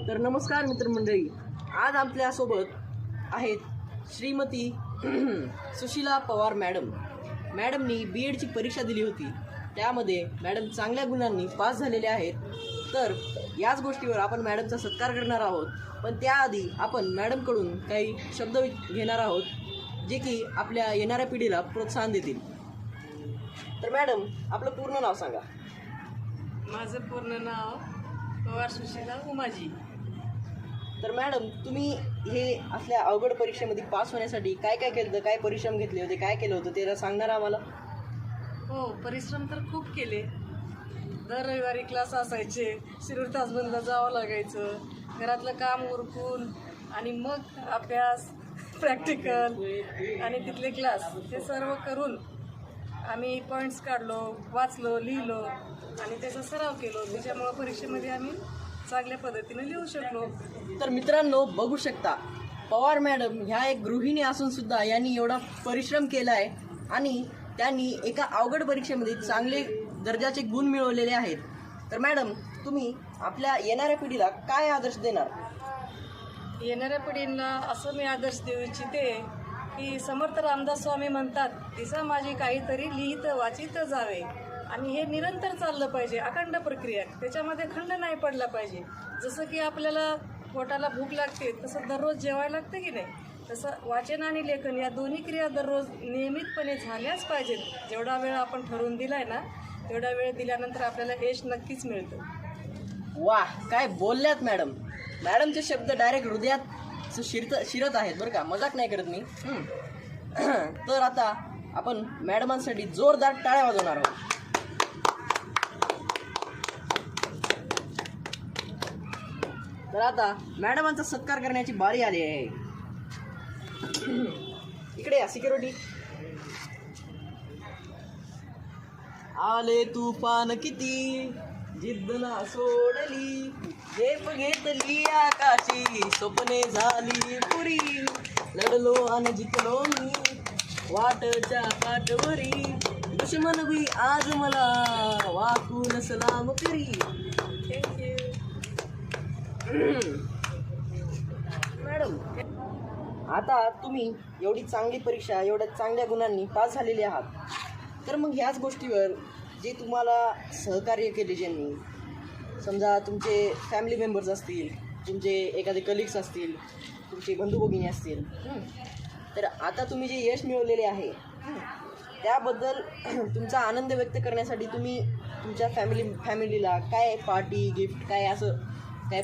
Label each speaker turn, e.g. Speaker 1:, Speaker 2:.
Speaker 1: तर नमस्कार मित्रमंडळी, आज आपल्यासोबत आहेत श्रीमती सुशीला पवार मॅडमनी BEdची परीक्षा दिली होती. त्यामध्ये मॅडम चांगल्या गुणांनी पास झालेले आहेत. तर याच गोष्टीवर आपण मॅडमचा सत्कार करणार आहोत. पण त्याआधी आपण मॅडमकडून काही शब्द घेणार आहोत, जे की आपल्या येणाऱ्या पिढीला प्रोत्साहन देतील. तर मॅडम, आपलं पूर्ण नाव सांगा.
Speaker 2: माझं पूर्ण नाव पवार सुशीला उमाजी.
Speaker 1: तर मॅडम, तुम्ही हे असल्या अवघड परीक्षेमध्ये पास होण्यासाठी काय काय केलं, काय परिश्रम घेतले होते, काय केलं होतं ते सांगणार आम्हाला?
Speaker 2: हो, परिश्रम तर खूप केले. दर रविवारी क्लास असायचे, शिरूर तासबंदला जावं लागायचं, घरातलं काम उरकून आणि मग अभ्यास, प्रॅक्टिकल आणि तिथले क्लास हे सर्व करून आम्ही पॉईंट्स काढलो, वाचलो, लिहिलो आणि त्याचा सराव केलो. त्याच्यामुळं परीक्षेमध्ये आम्ही चांगल्या पद्धतीने लिहू शकलो.
Speaker 1: तर मित्रांनो, बघू शकता, पवार मॅडम ह्या एक गृहिणी असून सुद्धा यांनी एवढा परिश्रम केला आहे आणि त्यांनी एका अवघड परीक्षेमध्ये चांगले दर्जाचे गुण मिळवलेले आहेत. तर मॅडम, तुम्ही आपल्या येणाऱ्या पिढीला काय आदर्श देणार?
Speaker 2: येणाऱ्या पिढींना असं मी आदर्श देऊ इच्छिते की समर्थ रामदास स्वामी म्हणतात, दिसा माझी काहीतरी लिहित वाचित जावे. आणि हे निरंतर चाललं पाहिजे, अखंड प्रक्रिया. त्याच्यामध्ये खंड नाही पडला पाहिजे. जसं की आपल्याला पोटाला भूक लागते तसं दररोज जेवायला लागतं की नाही, तसं वाचन आणि लेखन या दोन्ही क्रिया दररोज नियमितपणे झाल्याच पाहिजेत. जेवढा वेळ आपण ठरवून दिलाय ना, तेवढा वेळ दिल्यानंतर आपल्याला यश नक्कीच मिळतं.
Speaker 1: वाह, काय बोलल्यात मॅडम. मॅडमचे शब्द डायरेक्ट हृदयात शिरत आहेत बरं का, मजाक नाही करत मी. तर आता आपण मॅडमांसाठी जोरदार टाळ्या वाजवणार आहोत. तर आता मॅडमांचा सत्कार करण्याची बारी आली आहे. इकडे या सिक्युरिटी. आले तुफान किती, जिद्द ना सोडली, झेप घेतली आकाशी, स्वप्ने झाली पुरी, लढलो आणि जिंकलो मी वाटच्या काठवरी, दुश्मन भी आज मला वाकून सलाम करी.
Speaker 2: थँक्यू
Speaker 1: मॅडम, आता तुम्ही एवढी चांगली परीक्षा एवढ्या चांगल्या गुणांनी पास झालेली आहात. तर मग ह्याच गोष्टीवर जे तुम्हाला सहकार्य केले, ज्यांनी, समजा तुमचे फॅमिली मेंबर्स असतील, तुमचे एखादे कलिग्स असतील, तुमचे बंधू भगिनी असतील, तर आता तुम्ही जे यश मिळवलेले आहे त्याबद्दल तुमचा आनंद व्यक्त करण्यासाठी तुम्ही तुमच्या फॅमिलीला काय पार्टी, गिफ्ट, काय असं काय